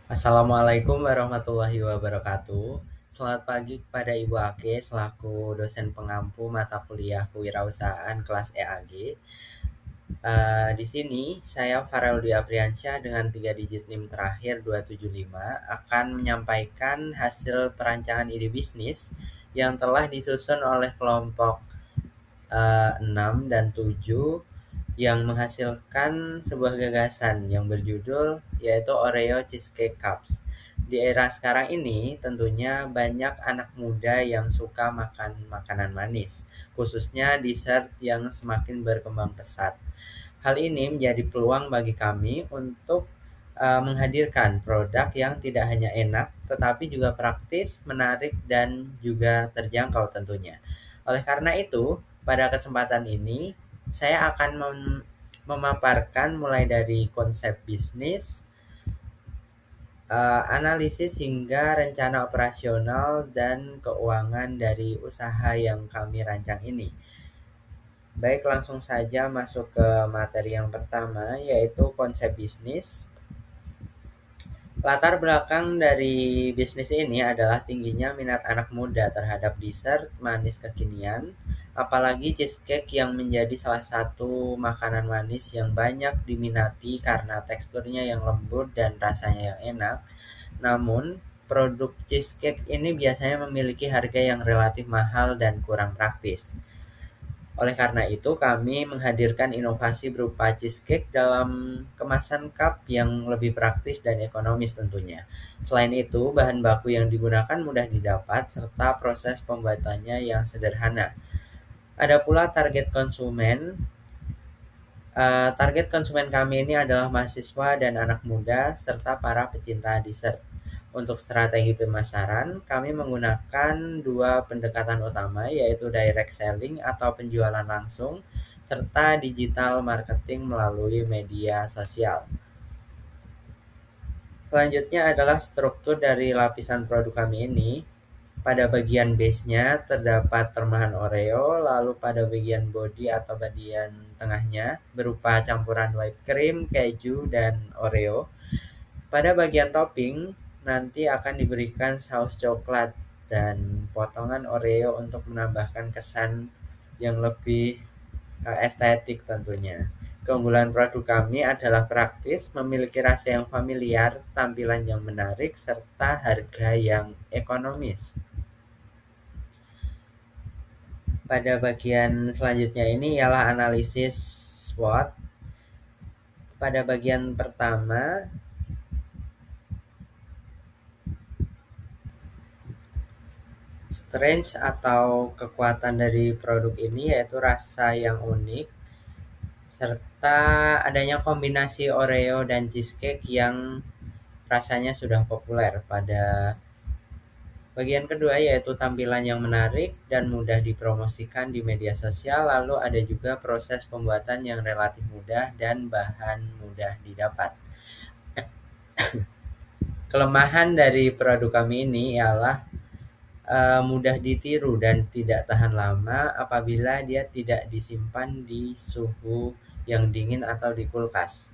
Assalamualaikum warahmatullahi wabarakatuh. Selamat pagi kepada Ibu Ake selaku dosen pengampu mata kuliah kewirausahaan kelas EAG. Di sini saya Farel Dwi Apriansyah dengan 3 digit NIM terakhir 275 akan menyampaikan hasil perancangan ide bisnis yang telah disusun oleh kelompok 6 dan 7 yang menghasilkan sebuah gagasan yang berjudul yaitu Oreo Cheesecake Cups. Di era sekarang ini tentunya banyak anak muda yang suka makan makanan manis, khususnya dessert yang semakin berkembang pesat. Hal ini menjadi peluang bagi kami untuk menghadirkan produk yang tidak hanya enak, tetapi juga praktis, menarik, dan juga terjangkau tentunya. Oleh karena itu, pada kesempatan ini, saya akan memaparkan mulai dari konsep bisnis, analisis hingga rencana operasional dan keuangan dari usaha yang kami rancang ini. Baik, langsung saja masuk ke materi yang pertama, yaitu konsep bisnis. Latar belakang dari bisnis ini adalah tingginya minat anak muda terhadap dessert manis kekinian, apalagi cheesecake yang menjadi salah satu makanan manis yang banyak diminati karena teksturnya yang lembut dan rasanya yang enak. Namun, produk cheesecake ini biasanya memiliki harga yang relatif mahal dan kurang praktis. Oleh karena itu, kami menghadirkan inovasi berupa cheesecake dalam kemasan cup yang lebih praktis dan ekonomis tentunya. Selain itu, bahan baku yang digunakan mudah didapat serta proses pembuatannya yang sederhana. Ada pula target konsumen. Target konsumen kami ini adalah mahasiswa dan anak muda serta para pecinta dessert. Untuk strategi pemasaran, kami menggunakan dua pendekatan utama, yaitu direct selling atau penjualan langsung, serta digital marketing melalui media sosial. Selanjutnya adalah struktur dari lapisan produk kami ini. Pada bagian base-nya terdapat permahan Oreo, lalu pada bagian body atau bagian tengahnya berupa campuran whipped cream, keju, dan Oreo. Pada bagian topping nanti akan diberikan saus coklat dan potongan Oreo untuk menambahkan kesan yang lebih estetik tentunya. Keunggulan produk kami adalah praktis, memiliki rasa yang familiar, tampilan yang menarik, serta harga yang ekonomis. Pada bagian selanjutnya ini ialah analisis SWOT. Pada bagian pertama, strength atau kekuatan dari produk ini yaitu rasa yang unik, serta adanya kombinasi Oreo dan cheesecake yang rasanya sudah populer. Pada bagian kedua yaitu tampilan yang menarik dan mudah dipromosikan di media sosial, lalu ada juga proses pembuatan yang relatif mudah dan bahan mudah didapat. Kelemahan dari produk kami ini ialah mudah ditiru dan tidak tahan lama apabila dia tidak disimpan di suhu yang dingin atau di kulkas.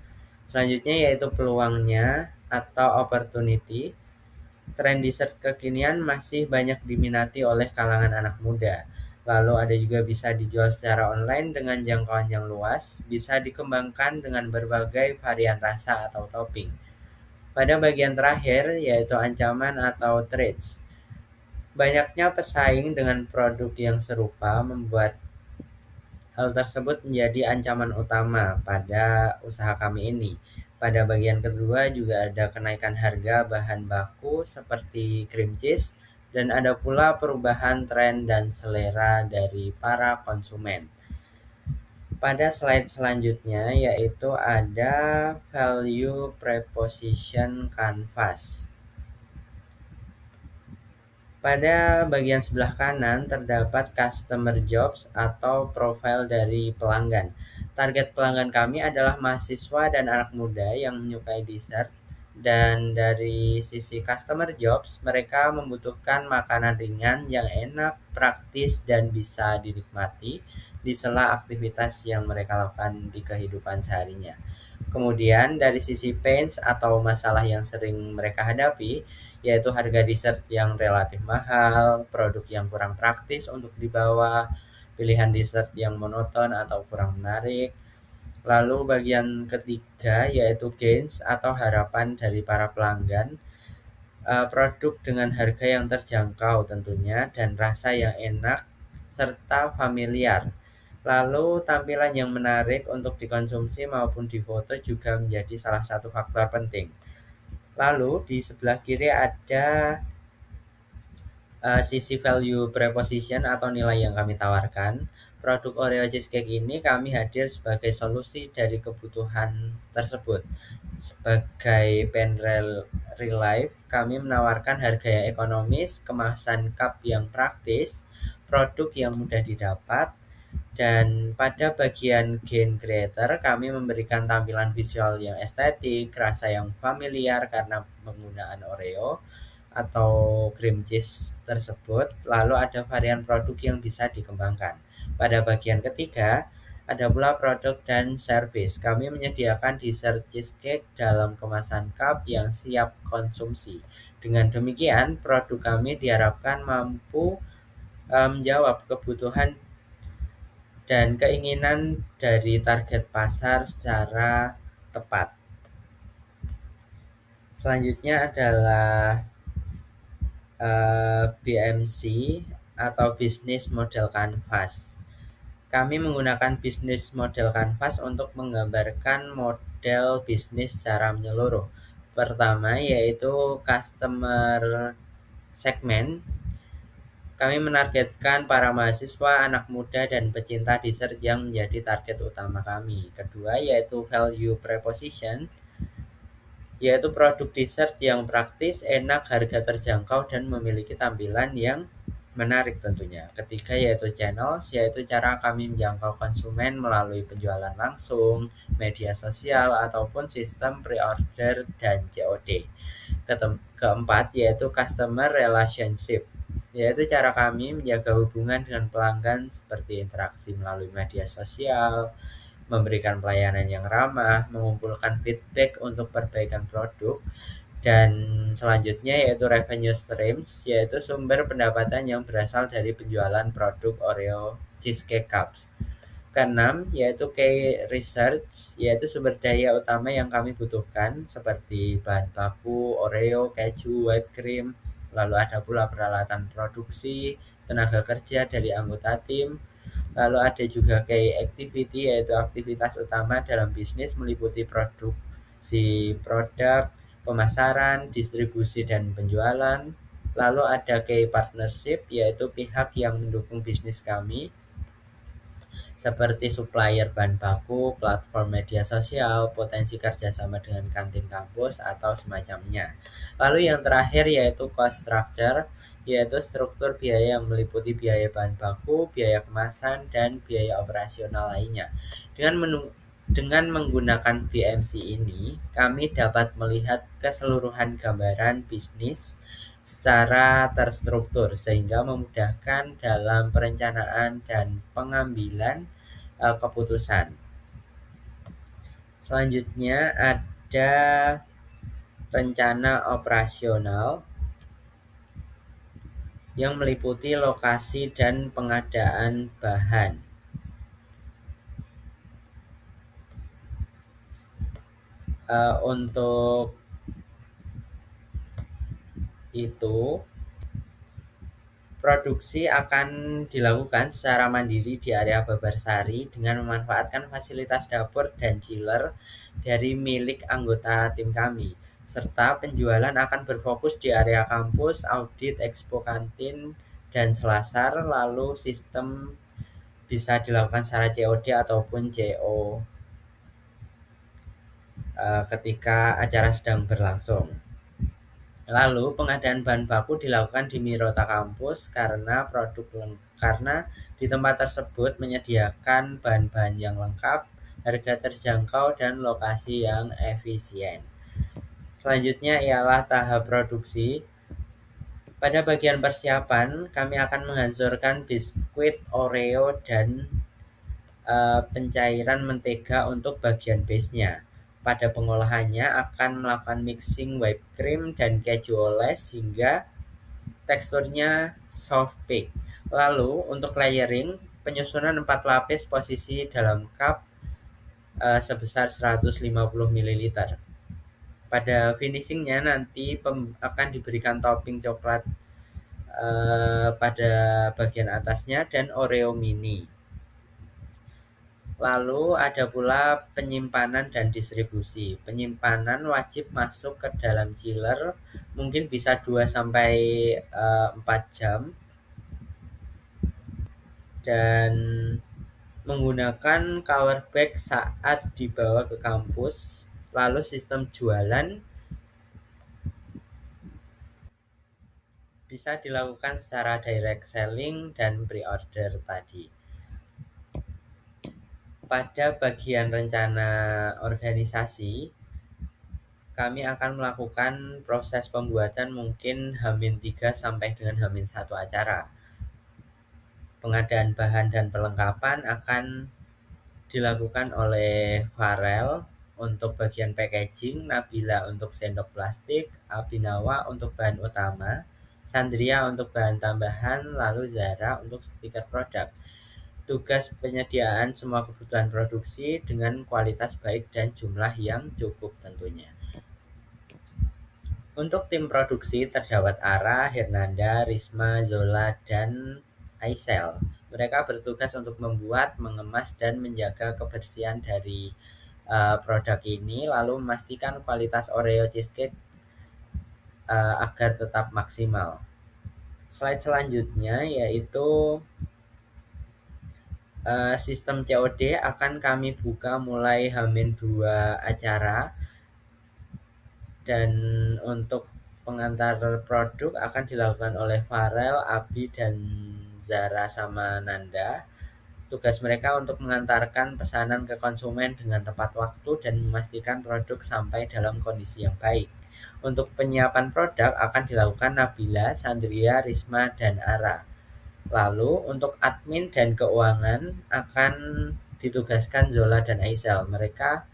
Selanjutnya yaitu peluangnya atau opportunity. Tren dessert kekinian masih banyak diminati oleh kalangan anak muda. Lalu ada juga bisa dijual secara online dengan jangkauan yang luas, bisa dikembangkan dengan berbagai varian rasa atau topping. Pada bagian terakhir yaitu ancaman atau threats. Banyaknya pesaing dengan produk yang serupa membuat hal tersebut menjadi ancaman utama pada usaha kami ini. Pada bagian kedua juga ada kenaikan harga bahan baku seperti cream cheese dan ada pula perubahan tren dan selera dari para konsumen. Pada slide selanjutnya yaitu ada value proposition canvas. Pada bagian sebelah kanan terdapat customer jobs atau profil dari pelanggan. Target pelanggan kami adalah mahasiswa dan anak muda yang menyukai dessert. Dan dari sisi customer jobs, mereka membutuhkan makanan ringan yang enak, praktis, dan bisa dinikmati di sela aktivitas yang mereka lakukan di kehidupan seharinya. Kemudian dari sisi pains atau masalah yang sering mereka hadapi, yaitu harga dessert yang relatif mahal, produk yang kurang praktis untuk dibawa, pilihan dessert yang monoton atau kurang menarik. Lalu bagian ketiga yaitu gains atau harapan dari para pelanggan, produk dengan harga yang terjangkau tentunya dan rasa yang enak serta familiar. Lalu tampilan yang menarik untuk dikonsumsi maupun difoto juga menjadi salah satu faktor penting. Lalu di sebelah kiri ada sisi value proposition atau nilai yang kami tawarkan. Produk Oreo cheesecake ini kami hadir sebagai solusi dari kebutuhan tersebut. Sebagai pen real life, kami menawarkan harga yang ekonomis, kemasan cup yang praktis, produk yang mudah didapat, dan pada bagian gain creator, kami memberikan tampilan visual yang estetik, rasa yang familiar karena penggunaan Oreo atau cream cheese tersebut. Lalu ada varian produk yang bisa dikembangkan. Pada bagian ketiga, ada pula produk dan service. Kami menyediakan dessert cheesecake dalam kemasan cup yang siap konsumsi. Dengan demikian, produk kami diharapkan mampu menjawab kebutuhan dan keinginan dari target pasar secara tepat. Selanjutnya adalah BMC atau Business Model Canvas. Kami menggunakan Business Model Canvas untuk menggambarkan model bisnis secara menyeluruh. Pertama yaitu customer segment. Kami menargetkan para mahasiswa, anak muda, dan pecinta dessert yang menjadi target utama kami. Kedua yaitu value proposition, yaitu produk dessert yang praktis, enak, harga terjangkau, dan memiliki tampilan yang menarik tentunya. Ketiga yaitu channels, yaitu cara kami menjangkau konsumen melalui penjualan langsung, media sosial, ataupun sistem pre-order dan COD. Keempat yaitu customer relationship, yaitu cara kami menjaga hubungan dengan pelanggan seperti interaksi melalui media sosial, memberikan pelayanan yang ramah, mengumpulkan feedback untuk perbaikan produk, dan selanjutnya yaitu revenue streams, yaitu sumber pendapatan yang berasal dari penjualan produk Oreo Cheesecake Cups. Keenam yaitu key research, yaitu sumber daya utama yang kami butuhkan seperti bahan baku, Oreo, keju, whipped cream, lalu ada pula peralatan produksi, tenaga kerja dari anggota tim. Lalu ada juga key activity, yaitu aktivitas utama dalam bisnis meliputi produksi produk, pemasaran, distribusi, dan penjualan. Lalu ada key partnership, yaitu pihak yang mendukung bisnis kami seperti supplier bahan baku, platform media sosial, potensi kerjasama dengan kantin kampus, atau semacamnya. Lalu yang terakhir yaitu cost structure, yaitu struktur biaya yang meliputi biaya bahan baku, biaya kemasan, dan biaya operasional lainnya. Dengan menggunakan BMC ini, kami dapat melihat keseluruhan gambaran bisnis secara terstruktur sehingga memudahkan dalam perencanaan dan pengambilan keputusan. Selanjutnya ada rencana operasional yang meliputi lokasi dan pengadaan bahan. Untuk itu, produksi akan dilakukan secara mandiri di area Babarsari dengan memanfaatkan fasilitas dapur dan chiller dari milik anggota tim kami. Serta penjualan akan berfokus di area kampus, audit, expo kantin, dan selasar. Lalu sistem bisa dilakukan secara COD ataupun CO ketika acara sedang berlangsung. Lalu pengadaan bahan baku dilakukan di Mirota kampus karena di tempat tersebut menyediakan bahan-bahan yang lengkap, harga terjangkau, dan lokasi yang efisien. Selanjutnya ialah tahap produksi. Pada bagian persiapan, kami akan menghancurkan biskuit Oreo dan pencairan mentega untuk bagian base-nya. pada pengolahannya akan melakukan mixing whipped cream dan keju oles hingga teksturnya soft bake. Lalu untuk layering, penyusunan 4 lapis posisi dalam cup sebesar 150 ml. Pada finishingnya nanti akan diberikan topping coklat pada bagian atasnya dan Oreo mini. Lalu ada pula penyimpanan dan distribusi. Penyimpanan wajib masuk ke dalam chiller, mungkin bisa 2 sampai 4 jam, dan menggunakan color bag saat dibawa ke kampus. Lalu sistem jualan bisa dilakukan secara direct selling dan pre-order tadi. Pada bagian rencana organisasi, kami akan melakukan proses pembuatan mungkin H-3 sampai dengan H-1 acara. Pengadaan bahan dan perlengkapan akan dilakukan oleh Farel untuk bagian packaging, Nabila untuk sendok plastik, Abinawa untuk bahan utama, Sandria untuk bahan tambahan, lalu Zara untuk stiker produk. Tugas penyediaan semua kebutuhan produksi dengan kualitas baik dan jumlah yang cukup tentunya. Untuk tim produksi terdapat Ara, Hernanda, Risma, Zola, dan Aisel. Mereka bertugas untuk membuat, mengemas, dan menjaga kebersihan dari produk ini, lalu memastikan kualitas Oreo cheesecake agar tetap maksimal. Slide selanjutnya yaitu sistem COD akan kami buka mulai H-2 acara, dan untuk pengantar produk akan dilakukan oleh Farel, Abi, dan Zara sama Nanda. Tugas mereka untuk mengantarkan pesanan ke konsumen dengan tepat waktu dan memastikan produk sampai dalam kondisi yang baik. Untuk penyiapan produk akan dilakukan Nabila, Sandria, Risma, dan Ara. Lalu untuk admin dan keuangan akan ditugaskan Zola dan Aisel. Mereka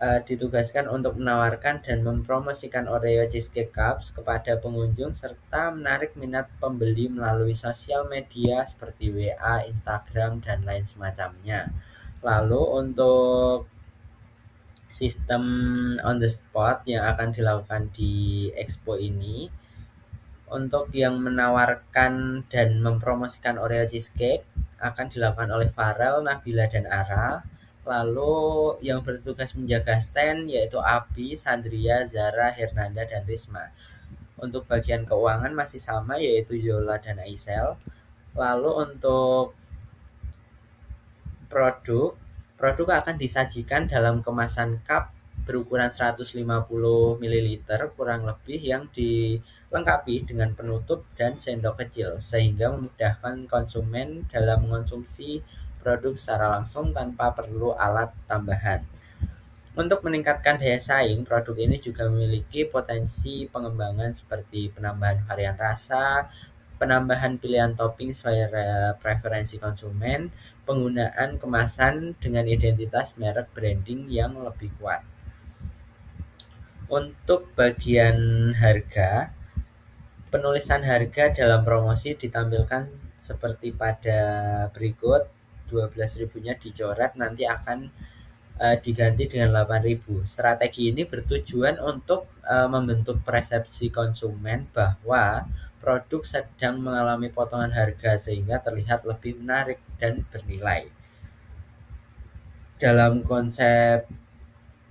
ditugaskan untuk menawarkan dan mempromosikan Oreo Cheesecake Cups kepada pengunjung serta menarik minat pembeli melalui sosial media seperti WA, Instagram, dan lain semacamnya. Lalu untuk sistem on the spot yang akan dilakukan di expo ini, untuk yang menawarkan dan mempromosikan Oreo Cheesecake akan dilakukan oleh Farel, Nabila, dan Ara. Lalu yang bertugas menjaga stand yaitu Abi, Sandria, Zara, Hernanda, dan Risma. Untuk bagian keuangan masih sama yaitu Zola dan Aisel. Lalu untuk produk akan disajikan dalam kemasan cup berukuran 150 ml kurang lebih yang dilengkapi dengan penutup dan sendok kecil sehingga memudahkan konsumen dalam mengonsumsi produk secara langsung tanpa perlu alat tambahan. Untuk meningkatkan daya saing, produk ini juga memiliki potensi pengembangan seperti penambahan varian rasa, penambahan pilihan topping sesuai preferensi konsumen, penggunaan kemasan dengan identitas merek branding yang lebih kuat. Untuk bagian harga, penulisan harga dalam promosi ditampilkan seperti pada berikut. 12.000-nya dicoret, nanti akan diganti dengan 8.000. Strategi ini bertujuan untuk membentuk persepsi konsumen bahwa produk sedang mengalami potongan harga sehingga terlihat lebih menarik dan bernilai. Dalam konsep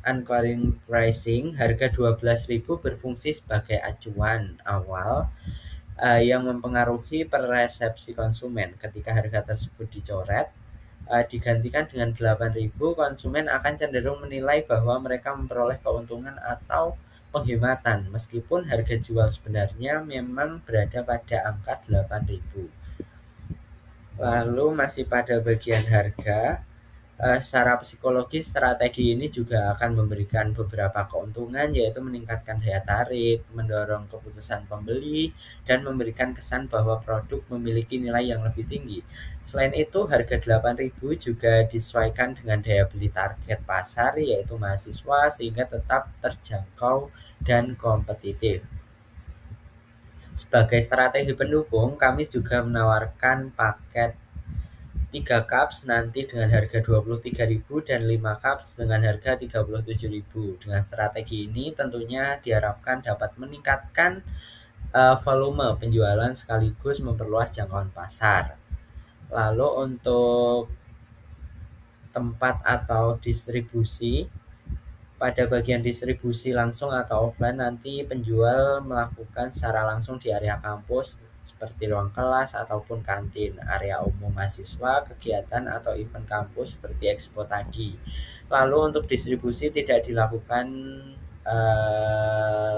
anchoring pricing, harga 12.000 berfungsi sebagai acuan awal yang mempengaruhi persepsi konsumen. Ketika harga tersebut dicoret, digantikan dengan 8.000, konsumen akan cenderung menilai bahwa mereka memperoleh keuntungan atau penghematan meskipun harga jual sebenarnya memang berada pada angka 8.000. Lalu masih pada bagian harga, Secara psikologis strategi ini juga akan memberikan beberapa keuntungan, yaitu meningkatkan daya tarik, mendorong keputusan pembeli, dan memberikan kesan bahwa produk memiliki nilai yang lebih tinggi. Selain itu, harga 8.000 juga disesuaikan dengan daya beli target pasar, yaitu mahasiswa, sehingga tetap terjangkau dan kompetitif. Sebagai strategi pendukung, kami juga menawarkan paket 3 cups nanti dengan harga 23.000 dan 5 cups dengan harga 37.000. Dengan strategi ini tentunya diharapkan dapat meningkatkan volume penjualan sekaligus memperluas jangkauan pasar. Lalu untuk tempat atau distribusi, pada bagian distribusi langsung atau offline nanti penjual melakukan secara langsung di area kampus seperti ruang kelas ataupun kantin, area umum mahasiswa, kegiatan atau event kampus seperti expo tadi. Lalu untuk distribusi tidak dilakukan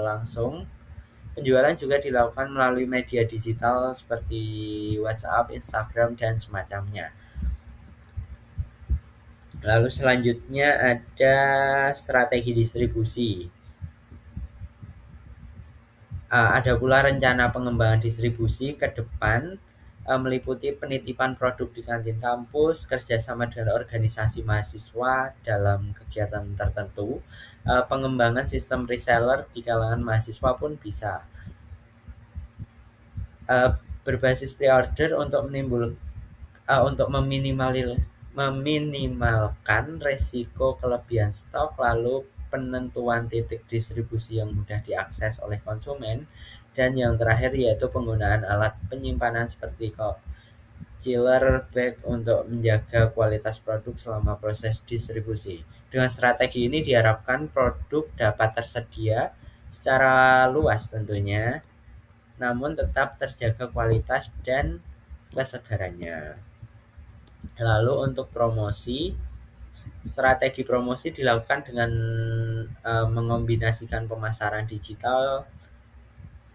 langsung, penjualan juga dilakukan melalui media digital seperti WhatsApp, Instagram, dan semacamnya. Lalu selanjutnya ada strategi distribusi. Ada pula rencana pengembangan distribusi ke depan, meliputi penitipan produk di kantin kampus, kerjasama dengan organisasi mahasiswa dalam kegiatan tertentu, pengembangan sistem reseller di kalangan mahasiswa pun bisa. Berbasis pre-order untuk meminimalkan resiko kelebihan stok, lalu penentuan titik distribusi yang mudah diakses oleh konsumen, dan yang terakhir yaitu penggunaan alat penyimpanan seperti chiller bag untuk menjaga kualitas produk selama proses distribusi. Dengan strategi ini diharapkan produk dapat tersedia secara luas tentunya, namun tetap terjaga kualitas dan kesegarannya. Lalu untuk promosi, strategi promosi dilakukan dengan mengombinasikan pemasaran digital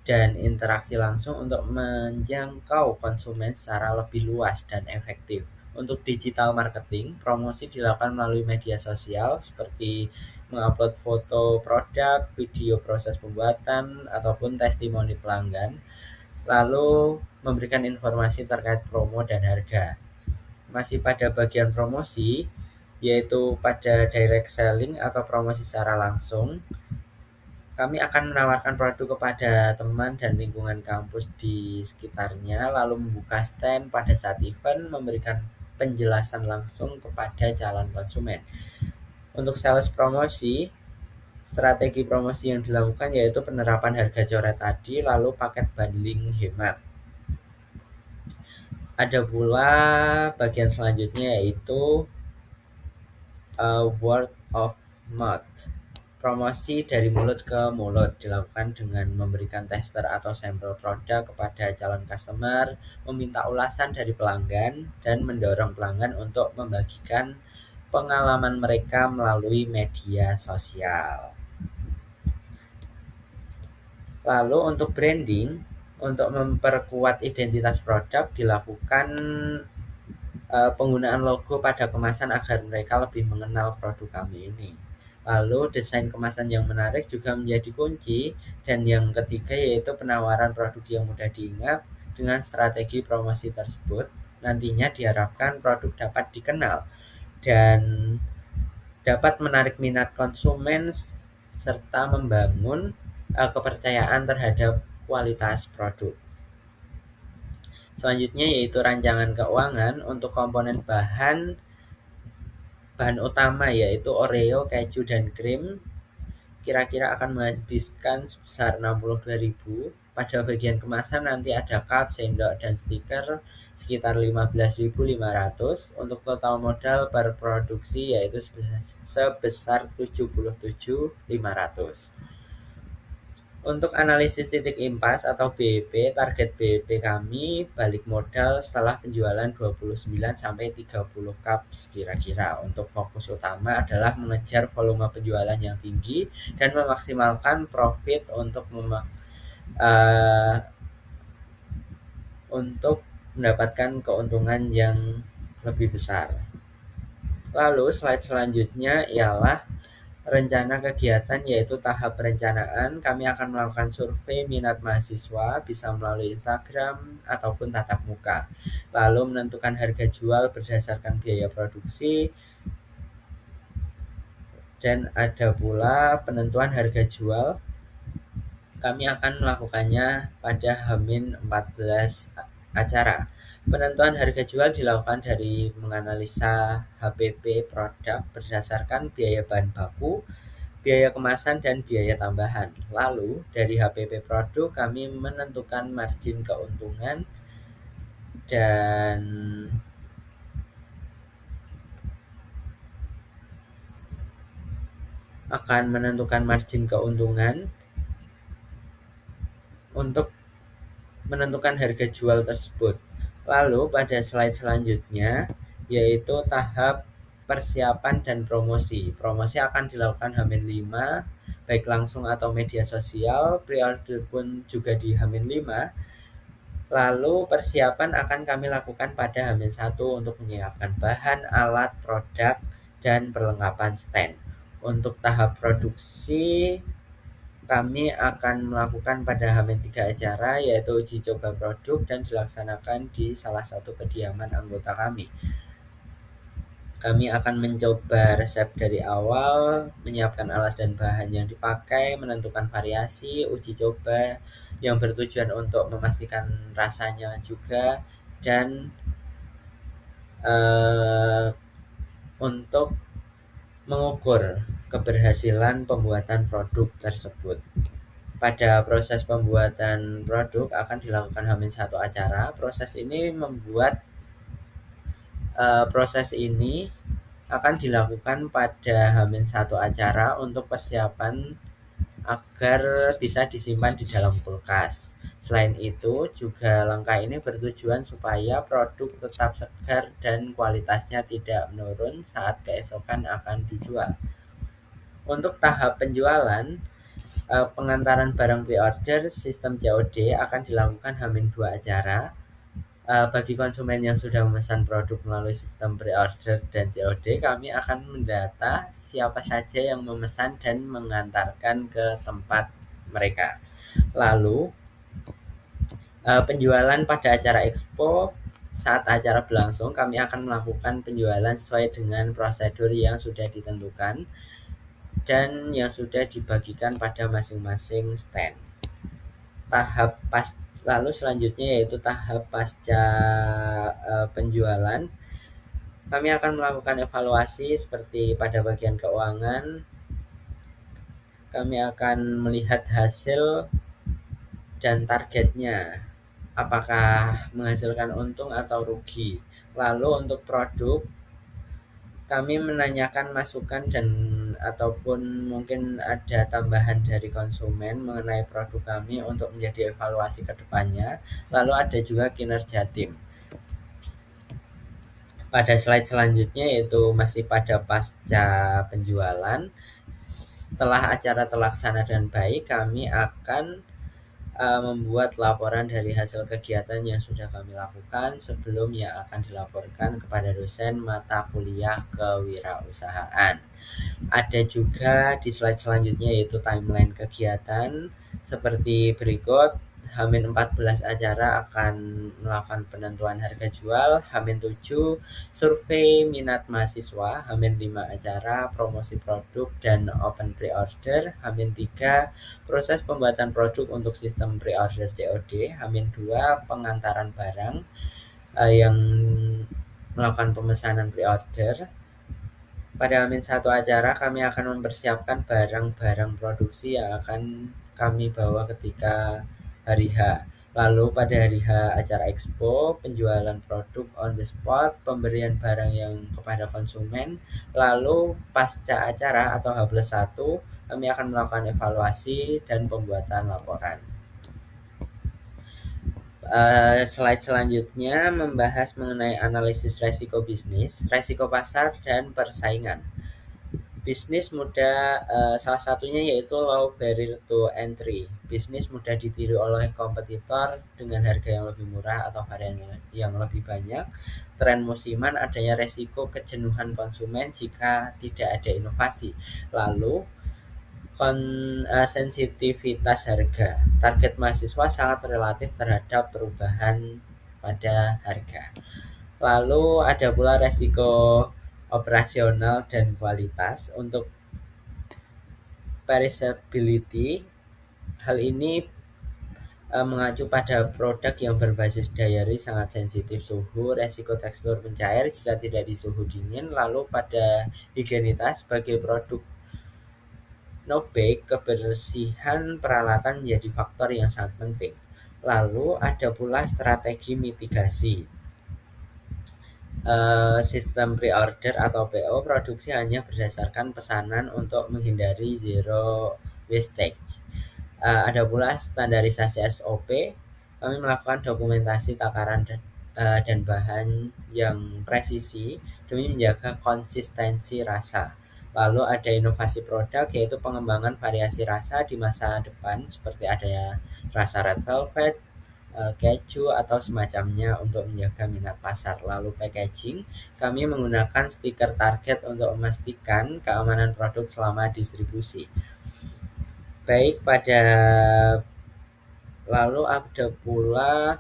dan interaksi langsung untuk menjangkau konsumen secara lebih luas dan efektif. Untuk digital marketing, promosi dilakukan melalui media sosial seperti mengupload foto produk, video proses pembuatan, ataupun testimoni pelanggan, lalu memberikan informasi terkait promo dan harga. Masih pada bagian promosi, yaitu pada direct selling atau promosi secara langsung, kami akan menawarkan produk kepada teman dan lingkungan kampus di sekitarnya, lalu membuka stand pada saat event, memberikan penjelasan langsung kepada calon konsumen. Untuk sales promosi, strategi promosi yang dilakukan yaitu penerapan harga coret tadi, lalu paket bundling hemat. Ada pula bagian selanjutnya yaitu word of mouth. Promosi dari mulut ke mulut dilakukan dengan memberikan tester atau sampel produk kepada calon customer, meminta ulasan dari pelanggan, dan mendorong pelanggan untuk membagikan pengalaman mereka melalui media sosial. Lalu untuk branding, untuk memperkuat identitas produk dilakukan penggunaan logo pada kemasan agar mereka lebih mengenal produk kami ini. Lalu desain kemasan yang menarik juga menjadi kunci, dan yang ketiga yaitu penawaran produk yang mudah diingat. Dengan strategi promosi tersebut nantinya diharapkan produk dapat dikenal dan dapat menarik minat konsumen serta membangun kepercayaan terhadap kualitas produk. Selanjutnya yaitu rancangan keuangan. Untuk komponen bahan utama yaitu Oreo, keju, dan krim kira-kira akan menghabiskan sebesar 62.000. Pada bagian kemasan nanti ada cup, sendok, dan stiker sekitar 15.500. Untuk total modal per produksi yaitu sebesar 77.500. Untuk analisis titik impas atau BEP, target BEP kami balik modal setelah penjualan 29-30 cups kira-kira. Untuk fokus utama adalah mengejar volume penjualan yang tinggi dan memaksimalkan profit untuk mendapatkan keuntungan yang lebih besar. Lalu slide selanjutnya ialah rencana kegiatan, yaitu tahap perencanaan. Kami akan melakukan survei minat mahasiswa, bisa melalui Instagram ataupun tatap muka. Lalu menentukan harga jual berdasarkan biaya produksi, dan ada pula penentuan harga jual. Kami akan melakukannya pada H-14 acara. Penentuan harga jual dilakukan dari menganalisa HPP produk berdasarkan biaya bahan baku, biaya kemasan, dan biaya tambahan. Lalu dari HPP produk kami menentukan margin keuntungan dan akan menentukan margin keuntungan untuk menentukan harga jual tersebut. Lalu pada slide selanjutnya yaitu tahap persiapan dan promosi. Promosi akan dilakukan H-5 baik langsung atau media sosial, pre-order pun juga di H-5. Lalu persiapan akan kami lakukan pada H-1 untuk menyiapkan bahan, alat, produk, dan perlengkapan stand. Untuk tahap produksi kami akan melakukan pada H-3 acara, yaitu uji coba produk dan dilaksanakan di salah satu kediaman anggota kami. Kami akan mencoba resep dari awal, menyiapkan alat dan bahan yang dipakai, menentukan variasi, uji coba yang bertujuan untuk memastikan rasanya juga, dan untuk mengukur keberhasilan pembuatan produk tersebut. Pada proses pembuatan produk akan dilakukan H-1 acara. Proses ini akan dilakukan pada H-1 acara untuk persiapan agar bisa disimpan di dalam kulkas. Selain itu, juga langkah ini bertujuan supaya produk tetap segar dan kualitasnya tidak menurun saat keesokan akan dijual. Untuk tahap penjualan, pengantaran barang pre-order sistem COD akan dilakukan H-2 acara. Bagi konsumen yang sudah memesan produk melalui sistem pre-order dan COD, kami akan mendata siapa saja yang memesan dan mengantarkan ke tempat mereka. Lalu penjualan pada acara expo. Saat acara berlangsung, kami akan melakukan penjualan sesuai dengan prosedur yang sudah ditentukan dan yang sudah dibagikan pada masing-masing stand. Lalu selanjutnya yaitu tahap pasca penjualan. Kami akan melakukan evaluasi seperti pada bagian keuangan. Kami akan melihat hasil dan targetnya, apakah menghasilkan untung atau rugi. Lalu untuk produk, kami menanyakan masukan dan ataupun mungkin ada tambahan dari konsumen mengenai produk kami untuk menjadi evaluasi ke depannya. Lalu ada juga kinerja tim. Pada slide selanjutnya yaitu masih pada pasca penjualan. Setelah acara terlaksana dan baik, kami akan membuat laporan dari hasil kegiatan yang sudah kami lakukan sebelum yang akan dilaporkan kepada dosen mata kuliah kewirausahaan. Ada juga di slide selanjutnya yaitu timeline kegiatan seperti berikut. H-14 acara akan melakukan penentuan harga jual, H-7 survei minat mahasiswa, H-5 acara promosi produk dan open pre-order, H-3 proses pembuatan produk untuk sistem pre-order COD, H-2 pengantaran barang yang melakukan pemesanan pre-order. Pada H-1 acara kami akan mempersiapkan barang-barang produksi yang akan kami bawa ketika hari H. Lalu pada hari H acara expo, penjualan produk on the spot, pemberian barang yang kepada konsumen. Lalu pasca acara atau H+1 kami akan melakukan evaluasi dan pembuatan laporan. Slide selanjutnya membahas mengenai analisis resiko bisnis, resiko pasar, dan persaingan. Bisnis mudah, salah satunya yaitu low barrier to entry. Bisnis mudah ditiru oleh kompetitor dengan harga yang lebih murah atau varian yang lebih banyak. Tren musiman, adanya resiko kejenuhan konsumen jika tidak ada inovasi. Lalu sensitivitas harga. Target mahasiswa sangat relatif terhadap perubahan pada harga. Lalu ada pula resiko operasional dan kualitas. Untuk perishability, hal ini mengacu pada produk yang berbasis dairy sangat sensitif suhu, resiko tekstur mencair jika tidak di suhu dingin. Lalu pada higienitas, sebagai produk no bake, kebersihan peralatan menjadi faktor yang sangat penting. Lalu ada pula strategi mitigasi. Sistem pre-order atau PO, produksi hanya berdasarkan pesanan untuk menghindari zero wastage. Ada pula standarisasi SOP. Kami melakukan dokumentasi takaran dan bahan yang presisi demi menjaga konsistensi rasa. Lalu ada inovasi produk, yaitu pengembangan variasi rasa di masa depan seperti adanya rasa red velvet, keju atau semacamnya untuk menjaga minat pasar. Lalu packaging, kami menggunakan stiker target untuk memastikan keamanan produk selama distribusi. Baik pada Lalu ada pula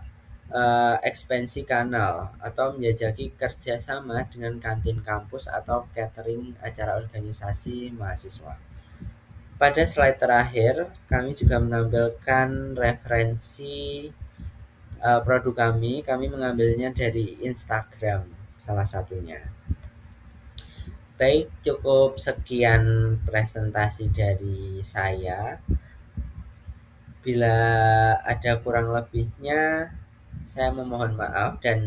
ekspansi kanal atau menjajaki kerjasama dengan kantin kampus atau catering acara organisasi mahasiswa. Pada slide terakhir, kami juga menampilkan referensi produk kami. Kami mengambilnya dari Instagram salah satunya. Baik, cukup sekian presentasi dari saya. Bila ada kurang lebihnya, saya memohon maaf. Dan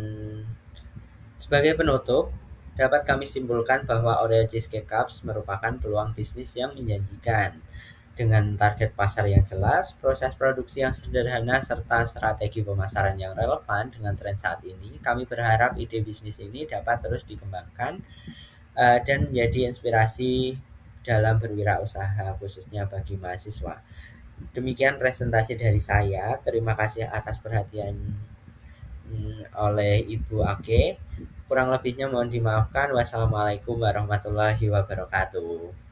sebagai penutup, dapat kami simpulkan bahwa Oreo Cheesecake Cups merupakan peluang bisnis yang menjanjikan. Dengan target pasar yang jelas, proses produksi yang sederhana, serta strategi pemasaran yang relevan dengan tren saat ini, kami berharap ide bisnis ini dapat terus dikembangkan dan menjadi inspirasi dalam berwirausaha, khususnya bagi mahasiswa. Demikian presentasi dari saya. Terima kasih atas perhatian oleh Ibu Ake. Kurang lebihnya mohon dimaafkan. Wassalamualaikum warahmatullahi wabarakatuh.